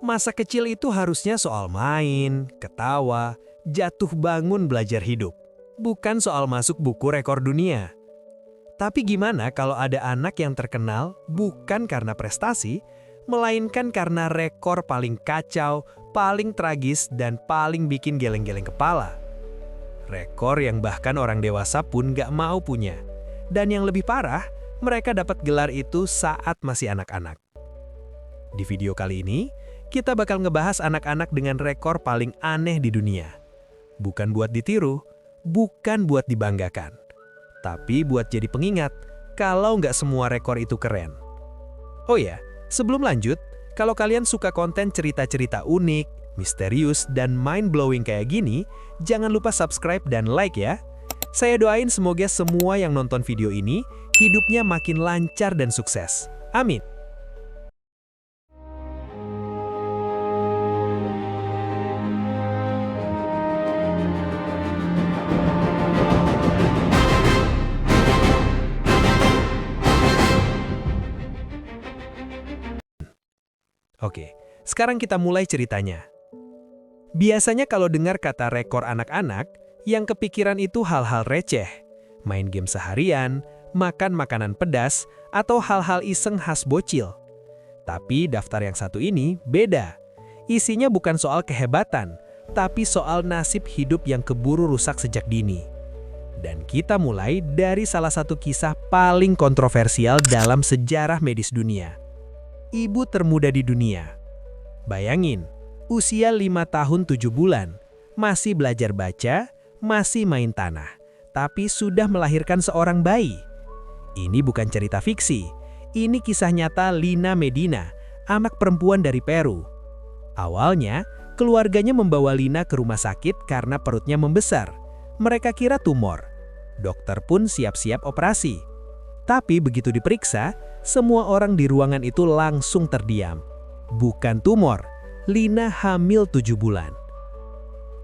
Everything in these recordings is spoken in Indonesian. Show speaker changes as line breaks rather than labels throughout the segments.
Masa kecil itu harusnya soal main, ketawa, jatuh bangun belajar hidup. Bukan soal masuk buku rekor dunia. Tapi gimana kalau ada anak yang terkenal bukan karena prestasi, melainkan karena rekor paling kacau, paling tragis, dan paling bikin geleng-geleng kepala. Rekor yang bahkan orang dewasa pun gak mau punya. Dan yang lebih parah, mereka dapat gelar itu saat masih anak-anak. Di video kali ini, kita bakal ngebahas anak-anak dengan rekor paling aneh di dunia. Bukan buat ditiru, bukan buat dibanggakan. Tapi buat jadi pengingat, kalau nggak semua rekor itu keren. Oh ya, sebelum lanjut, kalau kalian suka konten cerita-cerita unik, misterius, dan mind-blowing kayak gini, jangan lupa subscribe dan like ya. Saya doain semoga semua yang nonton video ini, hidupnya makin lancar dan sukses. Amin. Oke, sekarang kita mulai ceritanya. Biasanya kalau dengar kata rekor anak-anak, yang kepikiran itu hal-hal receh. Main game seharian, makan makanan pedas, atau hal-hal iseng khas bocil. Tapi daftar yang satu ini beda. Isinya bukan soal kehebatan, tapi soal nasib hidup yang keburu rusak sejak dini. Dan kita mulai dari salah satu kisah paling kontroversial dalam sejarah medis dunia. Ibu termuda di dunia. Bayangin, usia 5 tahun 7 bulan, masih belajar baca, masih main tanah, tapi sudah melahirkan seorang bayi. Ini bukan cerita fiksi, ini kisah nyata Lina Medina, anak perempuan dari Peru. Awalnya, keluarganya membawa Lina ke rumah sakit karena perutnya membesar. Mereka kira tumor. Dokter pun siap-siap operasi. Tapi begitu diperiksa, semua orang di ruangan itu langsung terdiam. Bukan tumor, Lina hamil 7 bulan.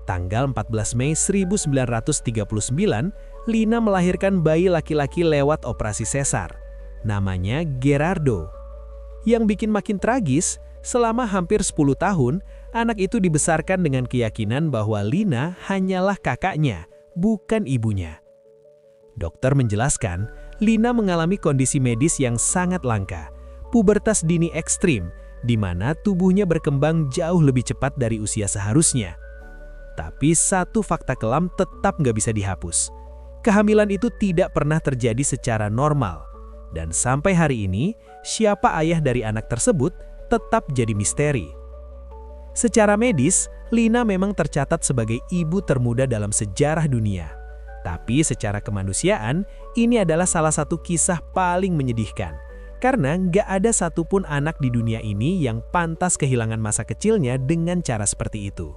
Tanggal 14 Mei 1939, Lina melahirkan bayi laki-laki lewat operasi sesar. Namanya Gerardo. Yang bikin makin tragis, selama hampir 10 tahun, anak itu dibesarkan dengan keyakinan bahwa Lina hanyalah kakaknya, bukan ibunya. Dokter menjelaskan, Lina mengalami kondisi medis yang sangat langka, pubertas dini ekstrim, di mana tubuhnya berkembang jauh lebih cepat dari usia seharusnya. Tapi satu fakta kelam tetap nggak bisa dihapus. Kehamilan itu tidak pernah terjadi secara normal. Dan sampai hari ini, siapa ayah dari anak tersebut tetap jadi misteri. Secara medis, Lina memang tercatat sebagai ibu termuda dalam sejarah dunia. Tapi secara kemanusiaan, ini adalah salah satu kisah paling menyedihkan. Karena nggak ada satupun anak di dunia ini yang pantas kehilangan masa kecilnya dengan cara seperti itu.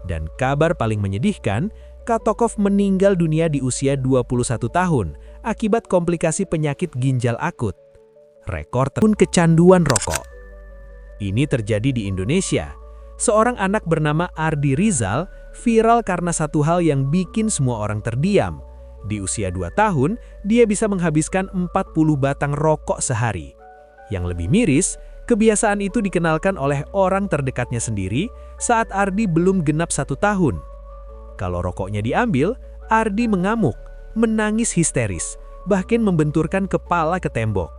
Dan kabar paling menyedihkan, Katokov meninggal dunia di usia 21 tahun akibat komplikasi penyakit ginjal akut. Rekor pun kecanduan rokok. Ini terjadi di Indonesia. Seorang anak bernama Ardi Rizal viral karena satu hal yang bikin semua orang terdiam. Di usia 2 tahun, dia bisa menghabiskan 40 batang rokok sehari. Yang lebih miris, kebiasaan itu dikenalkan oleh orang terdekatnya sendiri saat Ardi belum genap 1 tahun. Kalau rokoknya diambil, Ardi mengamuk, menangis histeris, bahkan membenturkan kepala ke tembok.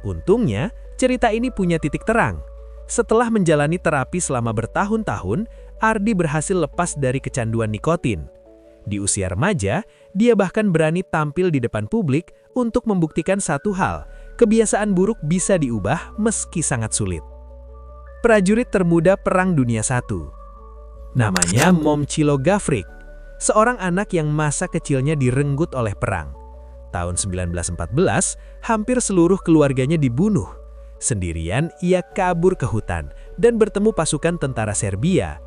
Untungnya, cerita ini punya titik terang. Setelah menjalani terapi selama bertahun-tahun, Ardi berhasil lepas dari kecanduan nikotin. Di usia remaja, dia bahkan berani tampil di depan publik untuk membuktikan satu hal, kebiasaan buruk bisa diubah meski sangat sulit. Prajurit termuda Perang Dunia I. Namanya Momcilo Gavrik, seorang anak yang masa kecilnya direnggut oleh perang. Tahun 1914, hampir seluruh keluarganya dibunuh. Sendirian, ia kabur ke hutan dan bertemu pasukan tentara Serbia.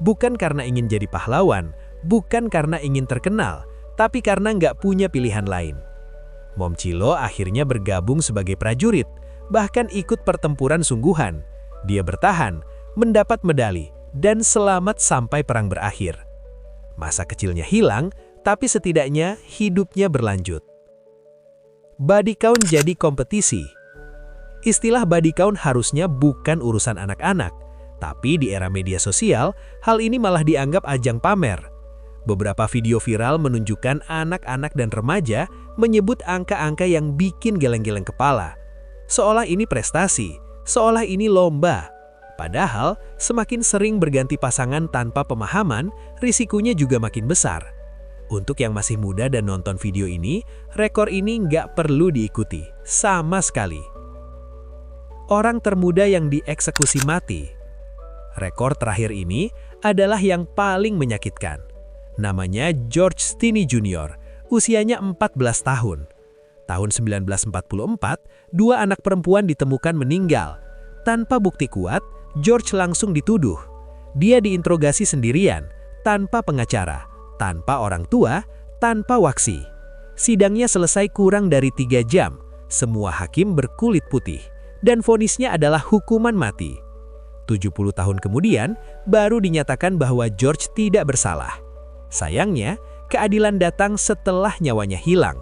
Bukan karena ingin jadi pahlawan, bukan karena ingin terkenal, tapi karena nggak punya pilihan lain. Momcilo akhirnya bergabung sebagai prajurit, bahkan ikut pertempuran sungguhan. Dia bertahan, mendapat medali, dan selamat sampai perang berakhir. Masa kecilnya hilang, tapi setidaknya hidupnya berlanjut. Body count jadi kompetisi. Istilah body count harusnya bukan urusan anak-anak, tapi di era media sosial, hal ini malah dianggap ajang pamer. Beberapa video viral menunjukkan anak-anak dan remaja menyebut angka-angka yang bikin geleng-geleng kepala. Seolah ini prestasi, seolah ini lomba. Padahal, semakin sering berganti pasangan tanpa pemahaman, risikonya juga makin besar. Untuk yang masih muda dan nonton video ini, rekor ini nggak perlu diikuti, sama sekali. Orang termuda yang dieksekusi mati. Rekor terakhir ini adalah yang paling menyakitkan. Namanya George Stinney Jr., usianya 14 tahun. Tahun 1944, dua anak perempuan ditemukan meninggal. Tanpa bukti kuat, George langsung dituduh. Dia diinterogasi sendirian, tanpa pengacara, tanpa orang tua, tanpa waksi. Sidangnya selesai kurang dari 3 jam. Semua hakim berkulit putih, dan vonisnya adalah hukuman mati. 70 tahun kemudian, baru dinyatakan bahwa George tidak bersalah. Sayangnya, keadilan datang setelah nyawanya hilang.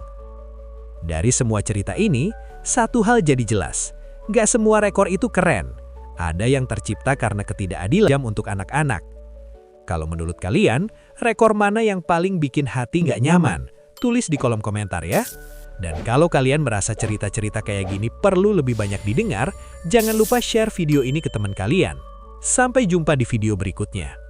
Dari semua cerita ini, satu hal jadi jelas. Gak semua rekor itu keren. Ada yang tercipta karena ketidakadilan untuk anak-anak. Kalau menurut kalian, rekor mana yang paling bikin hati gak nyaman? Tulis di kolom komentar ya. Dan kalau kalian merasa cerita-cerita kayak gini perlu lebih banyak didengar, jangan lupa share video ini ke teman kalian. Sampai jumpa di video berikutnya.